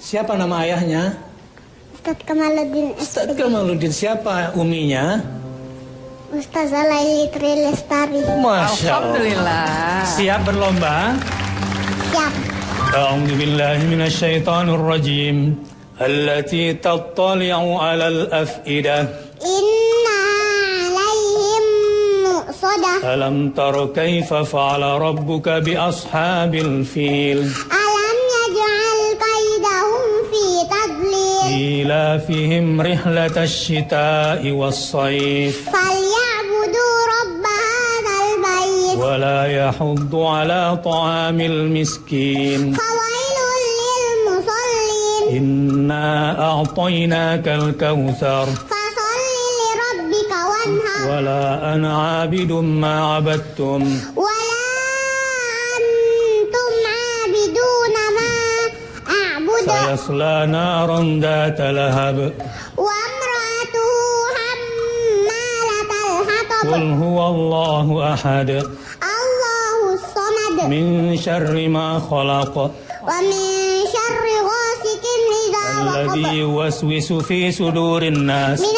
Siapa nama ayahnya? Ustadz Kamaluddin. Ustadz Kamaluddin. Siapa uminya? Ustazah Laili Trilestari. Masya Allah. Alhamdulillah. Siap berlomba? Siap. A'udzu billahi minasyaitonir rajim. Allati tattali'u 'alal af'idah. Inna alaihim muqsadah. Alam tara kaifa fa'ala rabbuka bi ashabil fil. Alam yaj'al kaidahum fi tadlil. إيلافهم رحلة الشتاء والصيف فليعبدوا رب هذا البيت ولا يحض على طعام المسكين فويل للمصلين إنا أعطيناك الكوثر فصل لربك وانهر ولا أنا عابد ما عبدتم ولا أنتم عابدون ما أعبد سيصلى نارا ذات لهب وامرأته حمالة الحطب قل هو الله أحد الله الصمد من شر ما خلق ومن شر غاسق إذا وقب الذي يوسوس في صدور الناس من